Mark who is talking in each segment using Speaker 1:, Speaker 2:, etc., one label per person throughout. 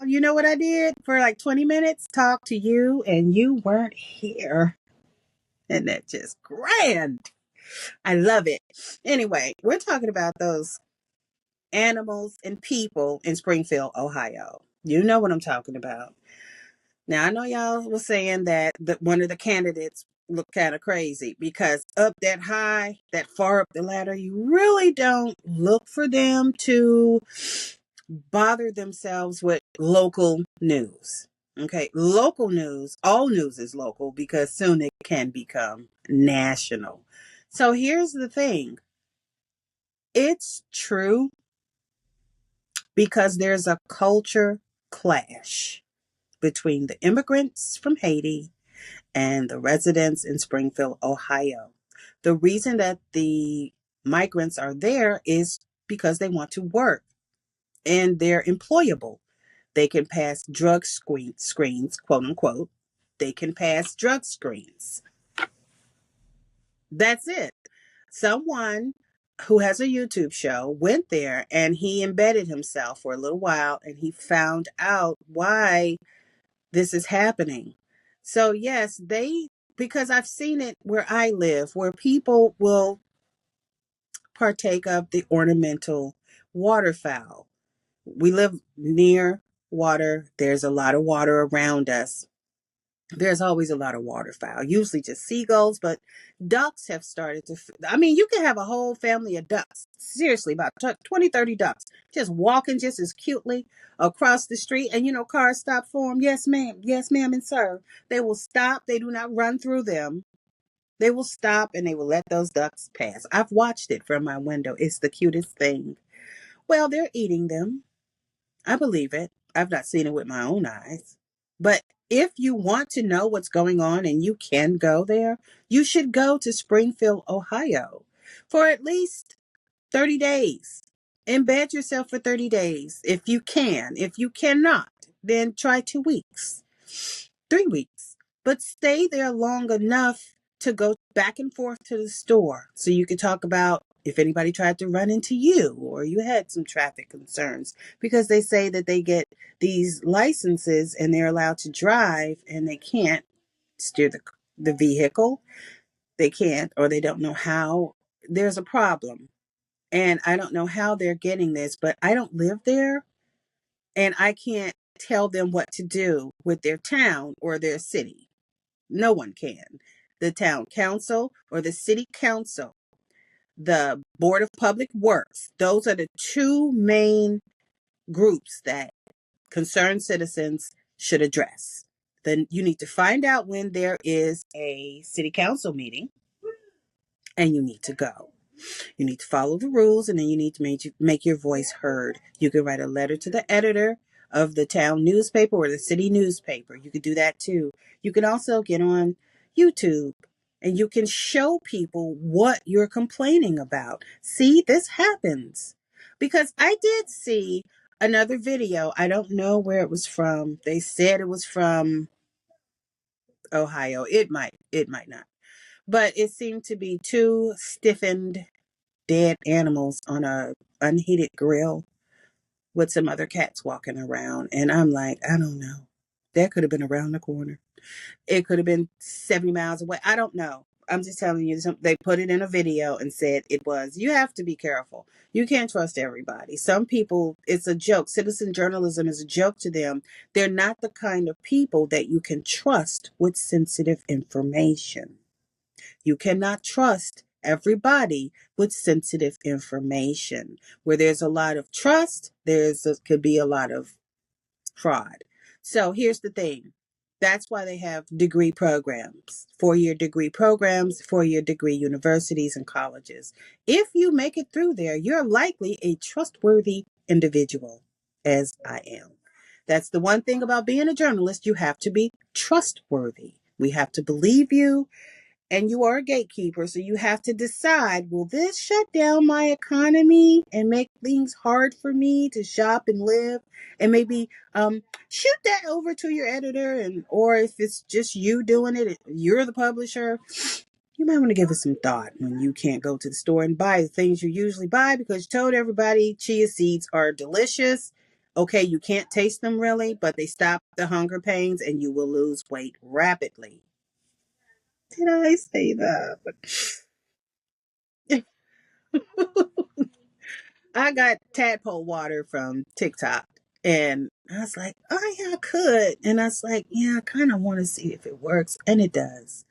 Speaker 1: You know what I did for like 20 minutes? Talk to you, and you weren't here. And that's just grand. I love it. Anyway, we're talking about those animals and people in Springfield, Ohio. You know what I'm talking about. Now, I know y'all was saying that one of the candidates looked kind of crazy because up that high, that far up the ladder, you really don't look for them to bother themselves with local news. Okay, local news, all news is local because soon it can become national. So here's the thing, it's true because there's a culture clash between the immigrants from Haiti and the residents in Springfield, Ohio. The reason that the migrants are there is because they want to work and they're employable. They can pass screens, quote unquote. They can pass drug screens. That's it. Someone who has a YouTube show went there and he embedded himself for a little while and he found out why this is happening. So, yes, because I've seen it where I live, where people will partake of the ornamental waterfowl. We live near water, there's a lot of water around us. There's always a lot of waterfowl, usually just seagulls, but ducks have started to. I mean, you can have a whole family of ducks, seriously, about 20, 30 ducks, just walking just as cutely across the street. And, cars stop for them. Yes, ma'am, and sir. They will stop. They do not run through them. They will stop and they will let those ducks pass. I've watched it from my window. It's the cutest thing. Well, they're eating them. I believe it. I've not seen it with my own eyes. But if you want to know what's going on and you can go there, you should go to Springfield, Ohio for at least 30 days. Embed yourself for 30 days if you can. If you cannot, then try 2 weeks, 3 weeks. But stay there long enough to go back and forth to the store so you can talk about if anybody tried to run into you or you had some traffic concerns, because they say that they get these licenses and they're allowed to drive and they can't steer the vehicle. They can't, or they don't know how. There's a problem. And I don't know how they're getting this, but I don't live there and I can't tell them what to do with their town or their city. No one can. The town council or the city council, the Board of Public Works, those are the two main groups that concerned citizens should address. Then you need to find out when there is a city council meeting and you need to go. You need to follow the rules and then you need to make your voice heard. You can write a letter to the editor of the town newspaper or the city newspaper. You could do that too. You can also get on YouTube and you can show people what you're complaining about. See, this happens. Because I did see another video. I don't know where it was from. They said it was from Ohio. It might not. But it seemed to be two stiffened dead animals on a unheated grill with some other cats walking around. And I'm like, I don't know. That could have been around the corner. It could have been 70 miles away. I don't know. I'm just telling you, they put it in a video and said it was. You have to be careful. You can't trust everybody. Some people, it's a joke. Citizen journalism is a joke to them. They're not the kind of people that you can trust with sensitive information. You cannot trust everybody with sensitive information. Where there's a lot of trust, could be a lot of fraud. So here's the thing. That's why they have degree programs, 4-year degree programs, 4-year degree universities and colleges. If you make it through there, you're likely a trustworthy individual, as I am. That's the one thing about being a journalist. You have to be trustworthy. We have to believe you, and you are a gatekeeper, so you have to decide, will this shut down my economy and make things hard for me to shop and live? And maybe shoot that over to your editor, or if it's just you doing it, you're the publisher, you might want to give it some thought when you can't go to the store and buy the things you usually buy because you told everybody chia seeds are delicious. Okay, you can't taste them really, but they stop the hunger pains and you will lose weight rapidly. Did I say that? I got tadpole water from TikTok, and I was like, oh yeah, I could. And I was like, yeah, I kind of want to see if it works. And it does.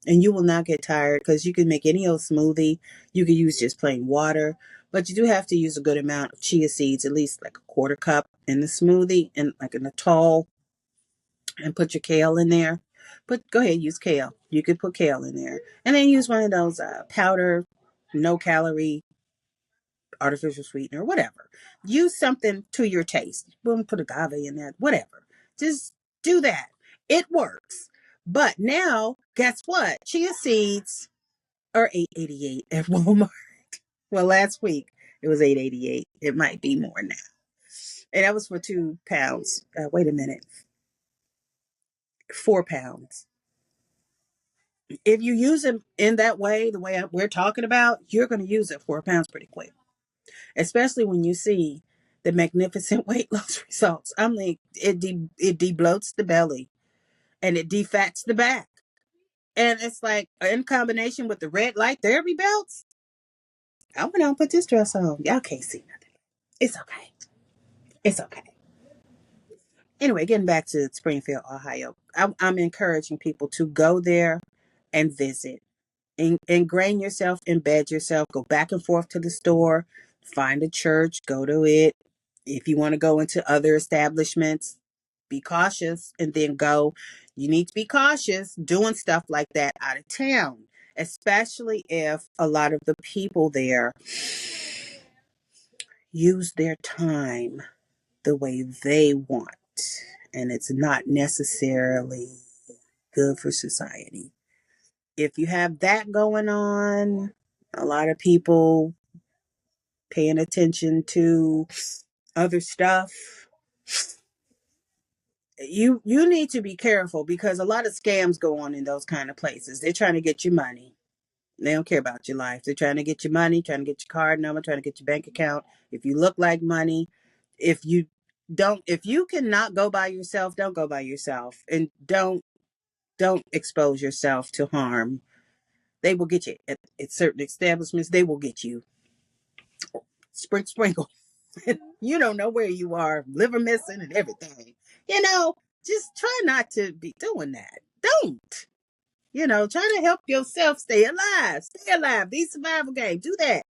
Speaker 1: And you will not get tired because you can make any old smoothie. You can use just plain water, but you do have to use a good amount of chia seeds, at least like a quarter cup in the smoothie and like in a tall, and put your kale in there. But go ahead, use kale. You could put kale in there. And then use one of those powder, no calorie artificial sweetener, whatever. Use something to your taste. We'll put agave in there, whatever. Just do that. It works. But now, guess what? Chia seeds are $8.88 at Walmart. Well, last week it was $8.88. It might be more now. And that was for 2 pounds. Wait a minute, 4 pounds. If you use them in that way, the way we're talking about, you're going to use it 4 pounds pretty quick, especially when you see the magnificent weight loss results. I'm like, it debloats the belly and it defats the back. And it's like in combination with the red light therapy belts. I'm gonna put this dress on. Y'all can't see nothing. It's okay. It's okay. Anyway, getting back to Springfield, Ohio, I'm encouraging people to go there and visit. Ingrain yourself, embed yourself, go back and forth to the store, find a church, go to it. If you want to go into other establishments, be cautious and then go. You need to be cautious doing stuff like that out of town, especially if a lot of the people there use their time the way they want, and it's not necessarily good for society. If you have that going on, a lot of people paying attention to other stuff, you need to be careful because a lot of scams go on in those kind of places. They're trying to get your money. They don't care about your life. They're trying to get your money, trying to get your card number, trying to get your bank account. If you look like money, if you cannot go by yourself, don't go by yourself, and don't expose yourself to harm. They will get you at certain establishments. They will get you sprinkle. You don't know where you are, liver missing and everything. You know, just try not to be doing that. Don't. Try to help yourself stay alive. Stay alive. These survival games. Do that.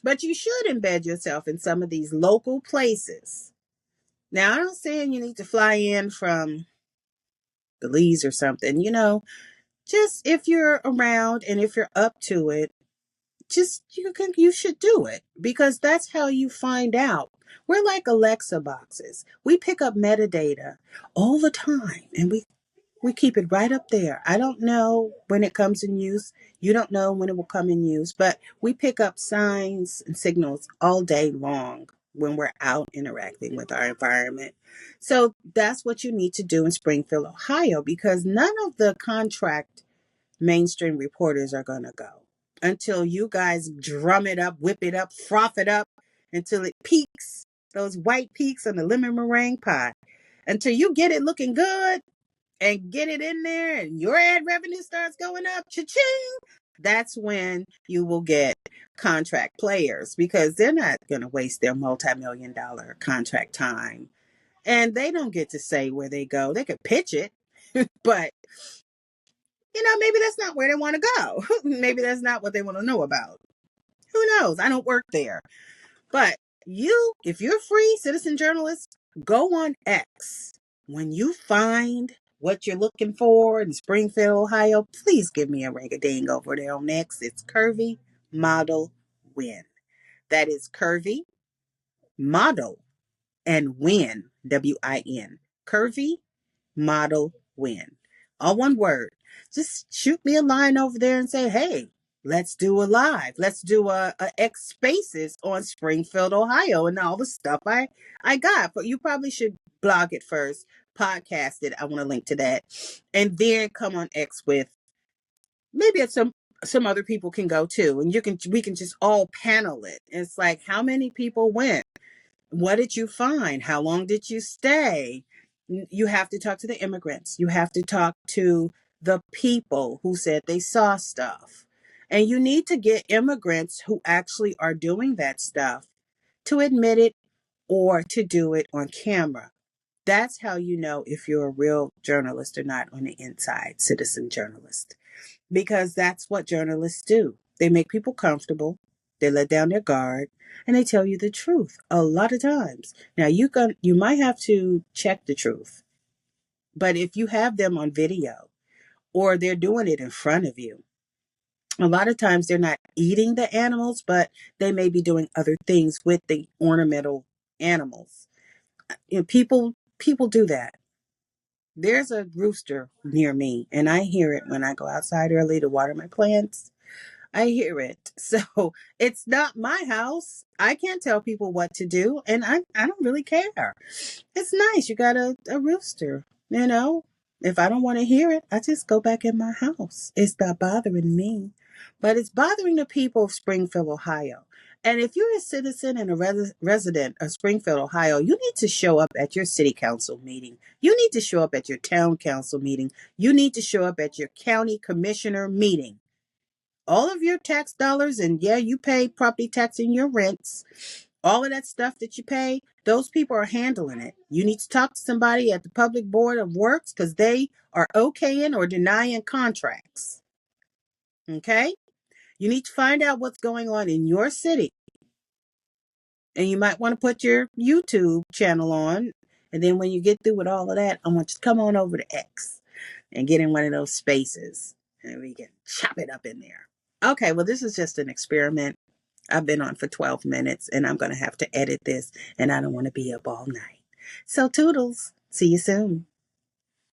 Speaker 1: But you should embed yourself in some of these local places. Now, I'm not saying you need to fly in from Belize or something. Just if you're around and if you're up to it, just you should do it because that's how you find out. We're like Alexa boxes. We pick up metadata all the time and we keep it right up there. I don't know when it comes in use. You don't know when it will come in use, but we pick up signs and signals all day long when we're out interacting with our environment. So that's what you need to do in Springfield, Ohio, because none of the contract mainstream reporters are going to go until you guys drum it up, whip it up, froth it up until it peaks, those white peaks on the lemon meringue pie. Until you get it looking good and get it in there and your ad revenue starts going up, cha-ching, that's when you will get contract players because they're not going to waste their multi-million-dollar contract time. And they don't get to say where they go. They could pitch it, but maybe that's not where they want to go. Maybe that's not what they want to know about. Who knows? I don't work there. But if you're free citizen journalist, go on X. When you find what you're looking for in Springfield, Ohio, please give me a ring a ding over there on X. It's Curvy Model Win. That is Curvy Model and Win, WIN. Curvy Model Win. All one word. Just shoot me a line over there and say, hey, let's do a live. Let's do a X Spaces on Springfield, Ohio, and all the stuff I got. But you probably should blog it first, podcast it. I want to link to that, and then come on X with maybe some other people can go too, and we can just all panel it. It's like how many people went. What did you find? How long did you stay? You have to talk to the immigrants. You have to talk to the people who said they saw stuff. And you need to get immigrants who actually are doing that stuff to admit it or to do it on camera. That's how you know if you're a real journalist or not on the inside, citizen journalist, because that's what journalists do. They make people comfortable, they let down their guard, and they tell you the truth a lot of times. Now you might have to check the truth, but if you have them on video or they're doing it in front of you, a lot of times they're not eating the animals, but they may be doing other things with the ornamental animals. People do that. There's a rooster near me, and I hear it when I go outside early to water my plants. I hear it. So it's not my house. I can't tell people what to do, and I don't really care. It's nice. You got a rooster, you know. If I don't want to hear it, I just go back in my house. It's not bothering me, but it's bothering the people of Springfield, Ohio. And if you're a citizen and a resident of Springfield, Ohio, you need to show up at your city council meeting. You need to show up at your town council meeting. You need to show up at your county commissioner meeting. All of your tax dollars, and yeah, you pay property tax and your rents, all of that stuff that you pay, those people are handling it. You need to talk to somebody at the Public Board of Works because they are okaying or denying contracts. Okay? You need to find out what's going on in your city. And you might want to put your YouTube channel on. And then when you get through with all of that, I want you to come on over to X and get in one of those spaces and we can chop it up in there. Okay, well, this is just an experiment. I've been on for 12 minutes and I'm going to have to edit this, and I don't want to be up all night. So, toodles. See you soon.